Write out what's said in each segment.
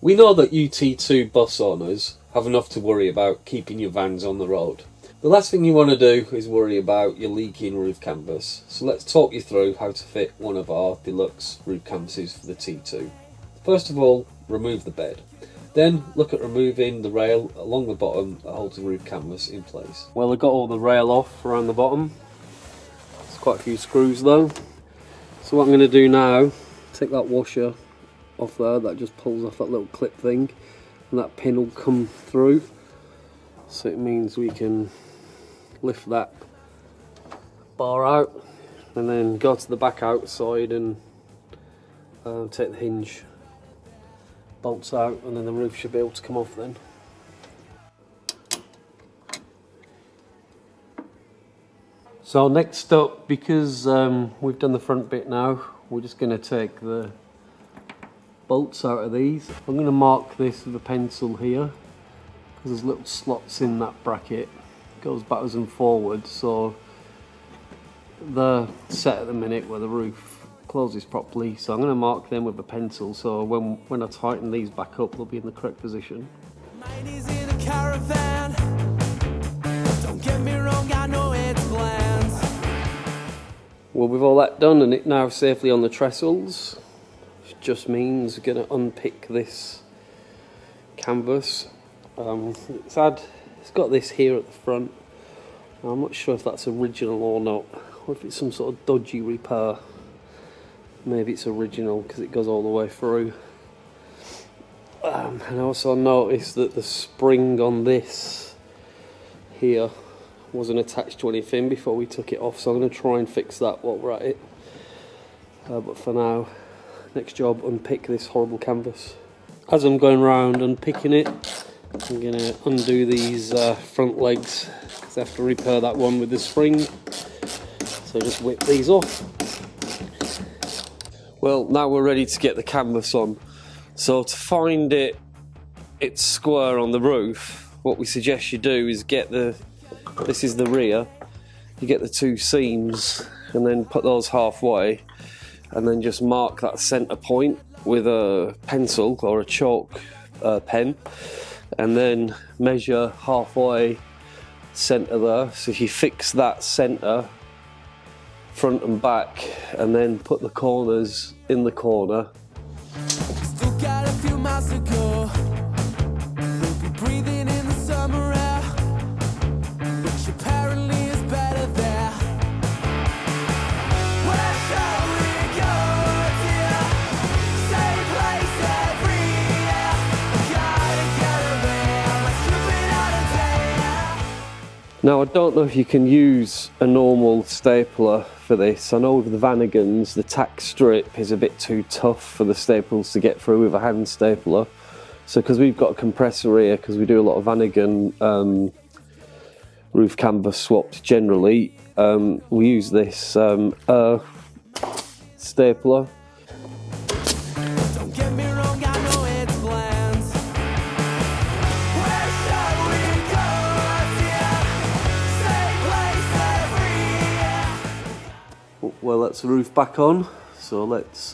We know that you T2 bus owners have enough to worry about keeping your vans on the road. The last thing you want to do is worry about your leaking roof canvas. So let's talk you through how to fit one of our deluxe roof canvases for the T2. First of all, remove the bed. Then look at removing the rail along the bottom that holds the roof canvas in place. Well, I got all the rail off around the bottom. There's quite a few screws though. So what I'm going to do now, take that washer off there, that just pulls off that little clip thing, and that pin will come through, so it means we can lift that bar out and then go to the back outside and take the hinge bolts out, and then the roof should be able to come off then. So next up, because we've done the front bit now, we're just going to take the bolts out of these. I'm going to mark this with a pencil here because there's little slots in that bracket. It goes backwards and forwards, so they're set at the minute where the roof closes properly. So I'm going to mark them with a pencil, so when I tighten these back up, they'll be in the correct position. Mine is in a caravan. Don't get me wrong, I know it's plans. Well, with all that done and it now safely on the trestles, just means we're going to unpick this canvas. It's got this here at the front. I'm not sure if that's original or not, or if it's some sort of dodgy repair. Maybe it's original because it goes all the way through. And I also noticed that the spring on this here wasn't attached to anything before we took it off, so I'm going to try and fix that while we're at it. But for now, next job, unpick this horrible canvas. As I'm going around unpicking it, I'm going to undo these front legs because I have to repair that one with the spring. So just whip these off. Well, now we're ready to get the canvas on. So to find it's square on the roof, what we suggest you do is get this is the rear, you get the two seams and then put those halfway, and then just mark that centre point with a pencil or a chalk pen, and then measure halfway centre there. So if you fix that centre front and back, and then put the corners in the corner. Still got a few miles to go. We'll be breathing in the summer air, which apparently is better there. Where shall we go, dear? Same place every year. Got a caravan, let's trip it out a day. Now I don't know if you can use a normal stapler for this. I know with the Vanagons, the tack strip is a bit too tough for the staples to get through with a hand stapler. So because we've got a compressor here, because we do a lot of Vanagon roof canvas swaps generally, we use this stapler. Don't get me wrong, I know it's plans. Where shall we go, dear? Same place every year. Well, that's the roof back on, so let's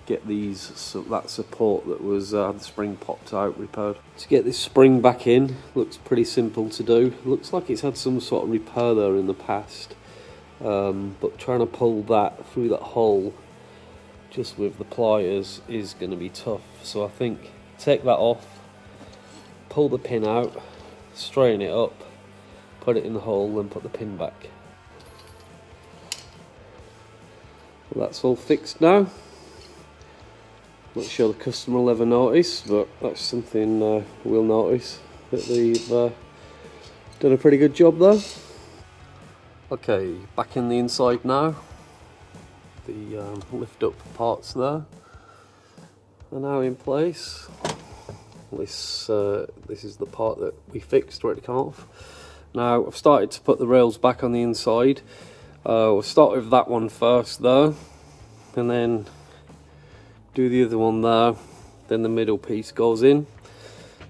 get that support that was the spring popped out repaired. To get this spring back in, looks pretty simple to do. Looks like it's had some sort of repair there in the past, but trying to pull that through that hole just with the pliers is going to be tough. So I think take that off, pull the pin out, straighten it up, put it in the hole, then put the pin back. Well, that's all fixed now. Not sure the customer will ever notice, but that's something we'll notice, that they've done a pretty good job there. Okay, back in the inside now. The lift up parts there are now in place. This is the part that we fixed where it came off. Now I've started to put the rails back on the inside. We'll start with that one first there, and then do the other one there, then the middle piece goes in,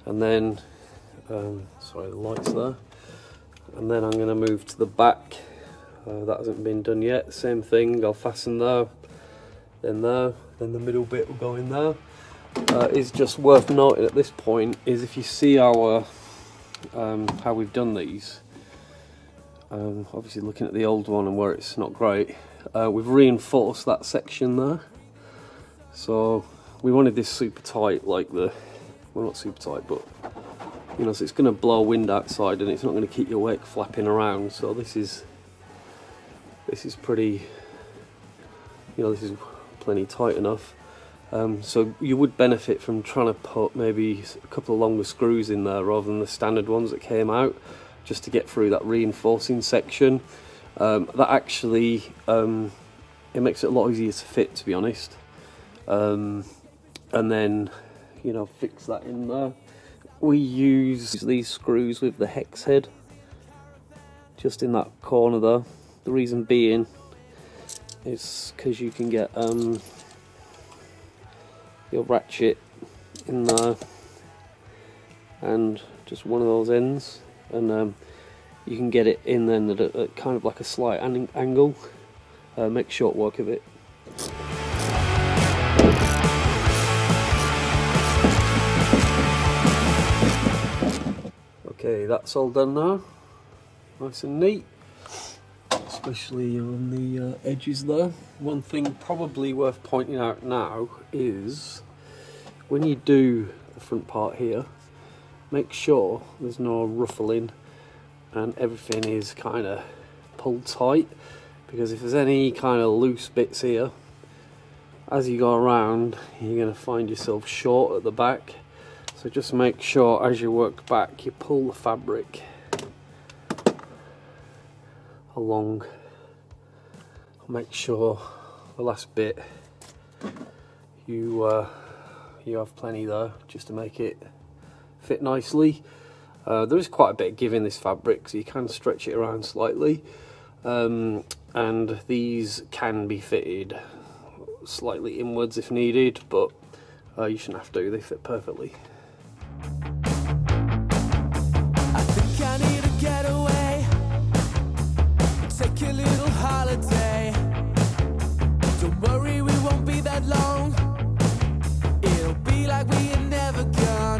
and then sorry, the lights there, and then I'm going to move to the back. That hasn't been done yet. Same thing, I'll fasten there, then the middle bit will go in there, is just worth noting at this point is if you see our how we've done these, obviously looking at the old one and where it's not great, we've reinforced that section there. So we wanted this super tight, like the, well, not super tight, but you know, so it's going to blow wind outside and it's not going to keep your wake flapping around. So this is pretty, you know, this is plenty tight enough. So you would benefit from trying to put maybe a couple of longer screws in there rather than the standard ones that came out, just to get through that reinforcing section. That actually, it makes it a lot easier to fit, to be honest. And then, you know, fix that in there. We use these screws with the hex head just in that corner there. The reason being is because you can get your ratchet in there and just one of those ends, and you can get it in then at kind of like a slight angle. Make short work of it. Okay, that's all done now, nice and neat, especially on the edges there. One thing probably worth pointing out now is when you do the front part here, make sure there's no ruffling and everything is kind of pulled tight, because if there's any kind of loose bits here, as you go around you're going to find yourself short at the back. So just make sure as you work back you pull the fabric along. Make sure the last bit you have plenty there, just to make it fit nicely. There is quite a bit of give in this fabric, so you can stretch it around slightly, and these can be fitted slightly inwards if needed, but you shouldn't have to, they fit perfectly. I think I need to get away, take a little holiday. Don't worry, we won't be that long. It'll be like we ain't never gone.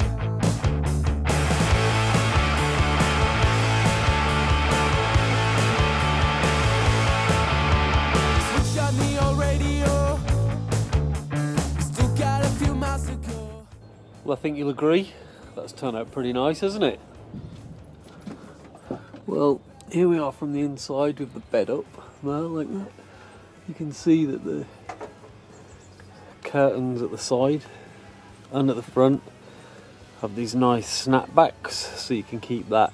Switch on the old radio, still got a few miles to go. Well, I think you'll agree that's turned out pretty nice, hasn't it? Well, here we are from the inside with the bed up there, like that. You can see that the curtains at the side and at the front have these nice snapbacks, so you can keep that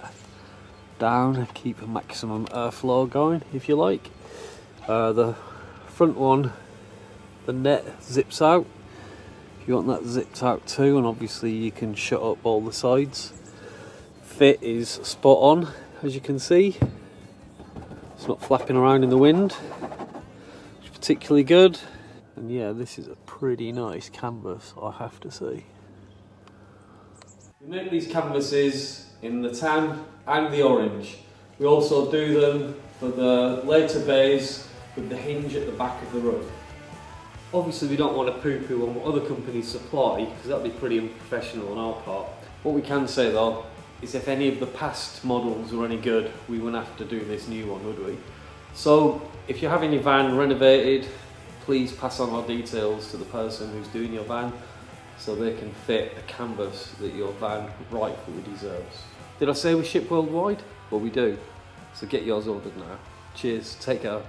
down and keep a maximum airflow going if you like. The front one, the net zips out. You want that zipped out too, and obviously you can shut up all the sides. Fit is spot on, as you can see. It's not flapping around in the wind, which is particularly good. And yeah, this is a pretty nice canvas, I have to say. We make these canvases in the tan and the orange. We also do them for the later bays with the hinge at the back of the rug. Obviously we don't want to poo-poo on what other companies supply, because that'd be pretty unprofessional on our part. What we can say though is if any of the past models were any good, we wouldn't have to do this new one, would we? So if you're having your van renovated, please pass on our details to the person who's doing your van so they can fit a canvas that your van rightfully deserves. Did I say we ship worldwide? Well, we do. So get yours ordered now. Cheers, take care.